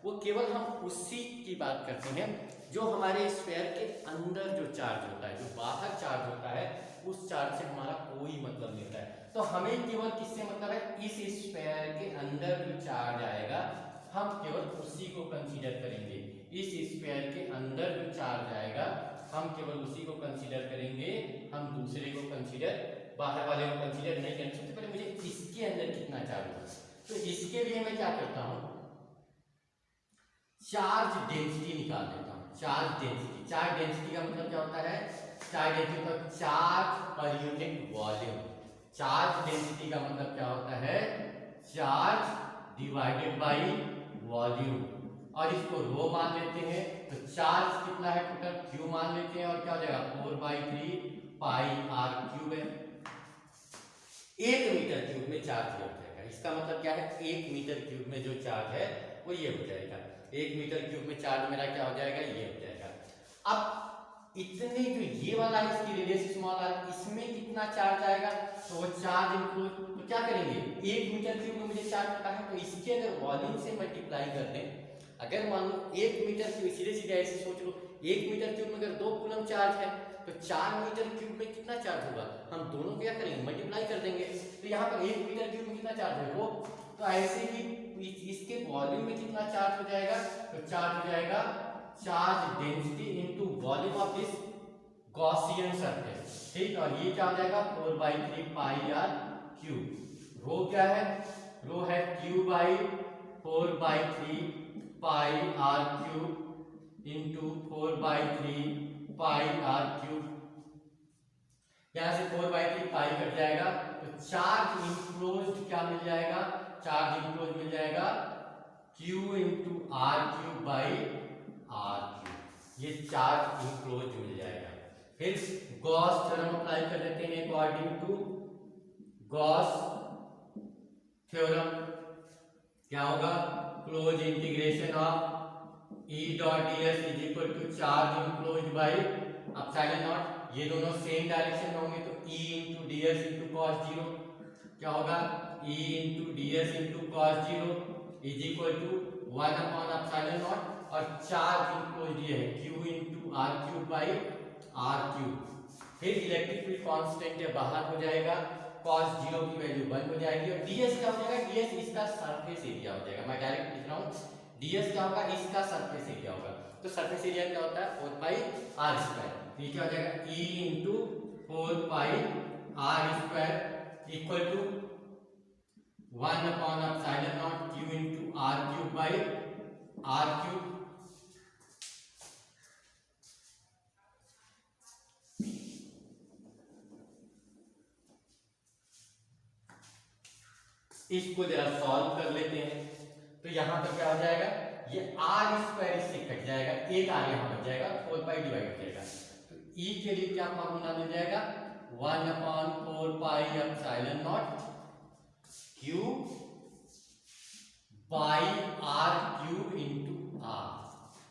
वो केवल हम उसी की बात करते हैं जो हमारे स्फीयर के अंदर जो चार्ज होता है, जो बाहर चार्ज होता है उस चार्ज से हमारा कोई मतलब नहीं होता है। तो हमें केवल किससे मतलब है, इस स्फीयर के अंदर जो चार्ज आएगा हम केवल उसी को कंसीडर करेंगे। इस स्फीयर के अंदर जो चार्ज आएगा हम केवल उसी को कंसीडर करेंगे, हम दूसरे को कंसीडर, बाहर वाले को कंसीडर नहीं करेंगे। सबसे पहले मुझे इसके अंदर कितना चार्ज होगा, तो इसके लिए मैं क्या करता हूं, चार्ज डेंसिटी निकाल देता हूं। चार्ज डेंसिटी, चार्ज डेंसिटी का मतलब क्या होता है, चार्ज डेंसिटी मतलब charge per unit volume. Charge density का मतलब क्या होता है, चार्ज डिवाइडेड बाय वॉल्यूम। और इसको रो मान लेते हैं, तो चार्ज कितना है टोटल, क्यू मान लेते हैं, और क्या हो जाएगा 4/3 पाई आर क्यूब है। 1 मीटर क्यूब में चार्ज ये हो जाएगा। इसका मतलब क्या है, 1 मीटर क्यूब में जो चार्ज है वो ये हो जाएगा। 1 मीटर क्यूब में चार्ज मेरा क्या हो जाएगा, ये हो जाएगा। अब इतने जो ये वाला है इसकी रेडियस स्मॉल आर, इसमें कितना चार्ज आएगा, तो वो चार्ज इंक्लूड, तो क्या करेंगे 1 मीटर क्यूब में मुझे चार्ज पता है, तो इसके अगर वॉल्यूम से मल्टीप्लाई कर दें, अगर मान लो 1 मीटर क्यूब, सीधे सीधे ऐसे सोच लो 1 मीटर क्यूब में अगर 2 कूलम चार्ज है तो 4 मीटर क्यूब में कितना चार्ज होगा, हम दोनों क्या करेंगे मल्टीप्लाई कर देंगे। तो यहाँ पर 1 मीटर क्यूब में कितना चार्ज है वो, तो ऐसे ही इसके वॉल्यूम में कितना चार्ज हो जाएगा, तो चार्ज हो जाएगा charge density into volume of this Gaussian surface, ठीक। और ये क्या हो जाएगा 4/3 पाई आर क्यूब। रो क्या है, रो है Q by 4/3 pi R cube into 4/3 pi R cube. यहां से 4/3 पाई कट जाएगा, तो चार्ज इंक्लोज्ड क्या मिल जाएगा, चार्ज इंक्लोज मिल जाएगा Q into R cube by R cube, ये चार्ज इंक्लोज मिल जाएगा। फिर गॉस थ्योरम अप्लाई कर देते हैं अकॉर्डिंग टू गॉस थ्योरम। क्या होगा, close integration of E dot ds is equal to charge enclose by epsilon naught. ये दोनों सेम डायरेक्शन में होंगे तो E into ds into cos zero, क्या होगा E into ds into cos zero is equal to 1 upon epsilon naught, और charge enclose ये है Q into R cube by R cube. फिर इलेक्ट्रिक फील्ड कांस्टेंट है बाहर हो जाएगा, cos जीरो की वैल्यू 1 हो जाएगी, और ds क्या हो जाएगा, ds इसका सरफेस एरिया हो जाएगा। मैं डायरेक्ट लिख रहा हूँ, ds क्या होगा, इसका सरफेस एरिया होगा। तो सरफेस एरिया क्या होता है 4 पाई आर स्क्वायर, ये क्या हो जाएगा E into 4 pi R square equal to 1 upon epsilon naught Q into R cube by R cube. इसको जरा सॉल्व कर लेते हैं, तो यहां पर क्या हो जाएगा, ये आर स्क्वायर इससे कट जाएगा, एक आर यहां बच जाएगा, 4 पाई डिवाइड हो जाएगा। तो E के लिए क्या फॉर्मूला मिल जाएगा, 1 upon 4 pi epsilon naught Q by R cube into R.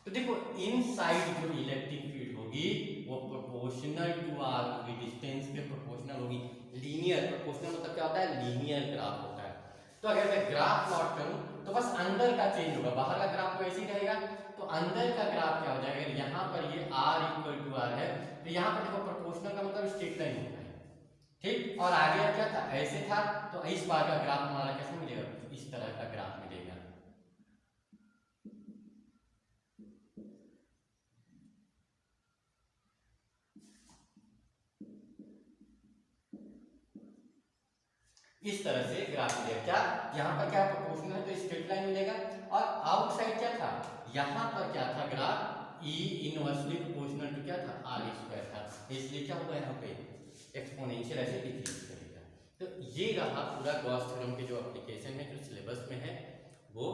तो देखो इनसाइड जो इलेक्ट्रिक फील्ड होगी वो प्रोपोर्शनल टू आर की डिस्टेंस के प्रोपोर्शनल होगी। लीनियर, प्रोपोर्शनल मतलब क्या होता है, लीनियर ग्राफ होता है। तो अगर मैं ग्राफ प्लॉट करूं तो बस अंदर का चेंज होगा, बाहर का ग्राफ तो ऐसे ही रहेगा। तो अंदर का ग्राफ क्या हो जाएगा, यहाँ पर ये r इक्वल टू आर है, तो यहाँ पर देखो प्रोपोर्शनल का मतलब स्ट्रेट लाइन होता है, ठीक। और आगे क्या था, ऐसे था, तो इस बार का ग्राफ हमारा कैसे मिलेगा, इस तरह का ग्राफ मिलेगा। इस तरह से ग्राफ मिलेगा। क्या यहाँ पर क्या प्रोपोर्शनल है तो स्ट्रेट लाइन मिलेगा, और आउटसाइड क्या था, यहाँ पर क्या था graph E inversely proportional to क्या था आर स्क्वायर था, इसलिए क्या होगा यहाँ पे एक्सपोनेंशियल ऐसे डिक्रीज करेगा। तो ये रहा पूरा गॉस थ्योरम के जो एप्लीकेशन है, जो सिलेबस में है वो